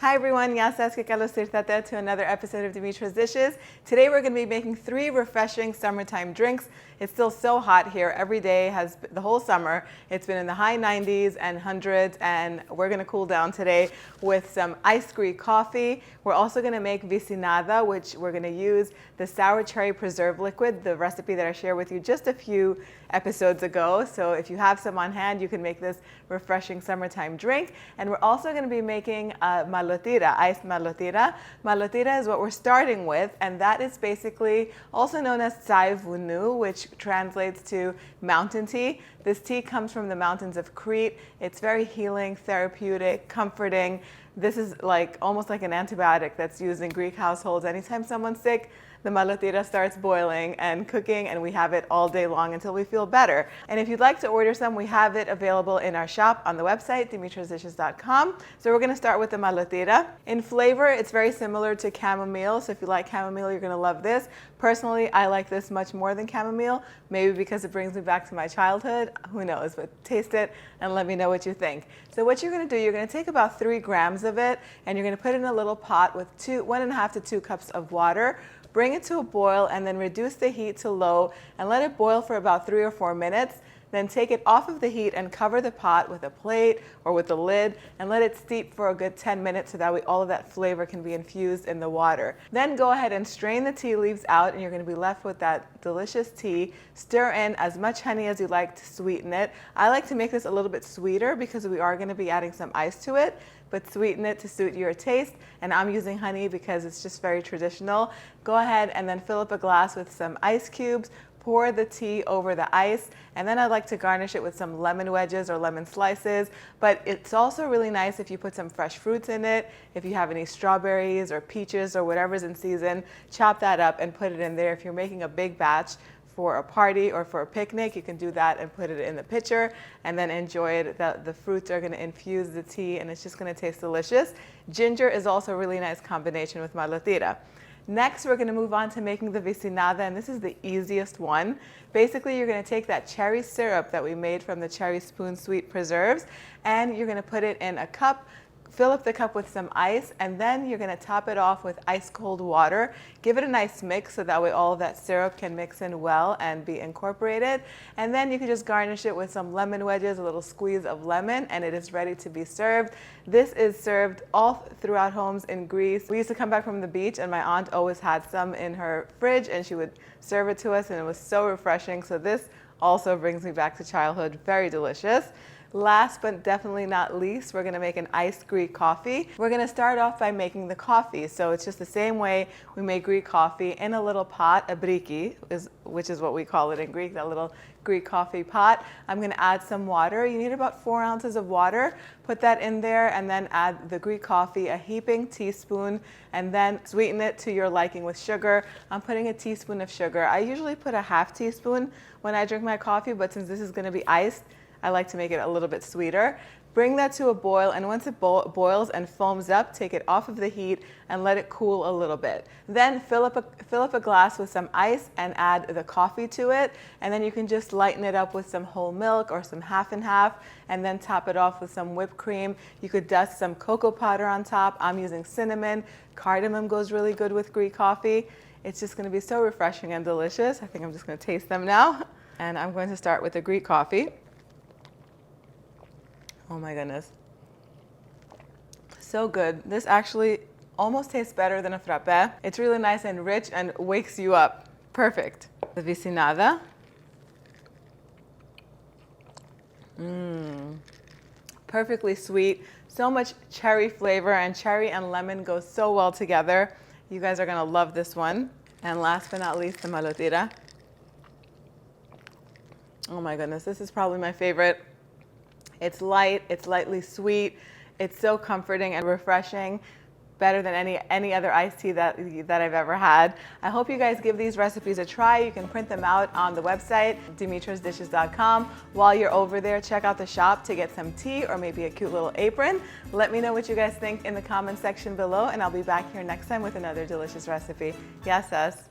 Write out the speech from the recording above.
Hi everyone, to another episode of Dimitra's Dishes. Today we're going to be making 3 refreshing summertime drinks. It's still so hot here. Every day has the whole summer. It's been in the high 90s and hundreds, and we're going to cool down today with some iced Greek coffee. We're also going to make Vicinada, which we're going to use the sour cherry preserve liquid, the recipe that I shared with you just a few episodes ago. So if you have some on hand, you can make this refreshing summertime drink. And we're also going to be making Malotira, iced Malotira. Malodira is what we're starting with, and that is basically also known as Tsai Vunu, which translates to mountain tea. This tea comes from the mountains of Crete. It's very healing, therapeutic, comforting. This is almost like an antibiotic that's used in Greek households. Anytime someone's sick, the Malathira starts boiling and cooking, and we have it all day long until we feel better. And if you'd like to order some, we have it available in our shop on the website, dimitrasdishes.com. So we're going to start with the Malathira. In flavor, it's very similar to chamomile. So if you like chamomile, you're going to love this. Personally, I like this much more than chamomile, maybe because it brings me back to my childhood. Who knows? But taste it and let me know what you think. So what you're going to do, you're going to take about 3 grams of it, and you're going to put it in a little pot with 1.5 to 2 cups of water. Bring it to a boil and then reduce the heat to low and let it boil for about 3 or 4 minutes. Then take it off of the heat and cover the pot with a plate or with a lid and let it steep for a good 10 minutes so that way all of that flavor can be infused in the water. Then go ahead and strain the tea leaves out, and you're going to be left with that delicious tea. Stir in as much honey as you like to sweeten it. I like to make this a little bit sweeter because we are going to be adding some ice to it, but sweeten it to suit your taste. And I'm using honey because it's just very traditional. Go ahead and then fill up a glass with some ice cubes. Pour the tea over the ice, and then I like to garnish it with some lemon wedges or lemon slices. But it's also really nice if you put some fresh fruits in it. If you have any strawberries or peaches or whatever's in season, chop that up and put it in there. If you're making a big batch for a party or for a picnic, you can do that and put it in the pitcher and then enjoy it. The fruits are going to infuse the tea, and it's just going to taste delicious. Ginger is also a really nice combination with Malathira. Next, we're going to move on to making the Vicinada, and this is the easiest one. Basically, you're going to take that cherry syrup that we made from the cherry spoon sweet preserves, and you're going to put it in a cup. Fill up the cup with some ice, and then you're going to top it off with ice cold water. Give it a nice mix so that way all of that syrup can mix in well and be incorporated. And then you can just garnish it with some lemon wedges, a little squeeze of lemon, and it is ready to be served. This is served all throughout homes in Greece. We used to come back from the beach, and my aunt always had some in her fridge, and she would serve it to us, and it was so refreshing. So this also brings me back to childhood. Very delicious. Last but definitely not least, we're going to make an iced Greek coffee. We're going to start off by making the coffee. So it's just the same way we make Greek coffee in a little pot, a briki, which is what we call it in Greek, that little Greek coffee pot. I'm going to add some water. You need about 4 ounces of water. Put that in there and then add the Greek coffee, a heaping teaspoon, and then sweeten it to your liking with sugar. I'm putting a teaspoon of sugar. I usually put a half teaspoon when I drink my coffee, but since this is going to be iced, I like to make it a little bit sweeter. Bring that to a boil, and once it boils and foams up, take it off of the heat and let it cool a little bit. Then fill up a glass with some ice and add the coffee to it, and then you can just lighten it up with some whole milk or some half and half, and then top it off with some whipped cream. You could dust some cocoa powder on top. I'm using cinnamon. Cardamom goes really good with Greek coffee. It's just going to be so refreshing and delicious. I think I'm just going to taste them now. And I'm going to start with the Greek coffee. Oh my goodness. So good. This actually almost tastes better than a frappe. It's really nice and rich and wakes you up. Perfect. The Vicinada. Perfectly sweet. So much cherry flavor, and cherry and lemon go so well together. You guys are going to love this one. And last but not least, the Malodira. Oh my goodness. This is probably my favorite. It's light, it's lightly sweet, it's so comforting and refreshing, better than any other iced tea that I've ever had. I hope you guys give these recipes a try. You can print them out on the website, dimitrasdishes.com. While you're over there, check out the shop to get some tea or maybe a cute little apron. Let me know what you guys think in the comment section below, and I'll be back here next time with another delicious recipe. Yes,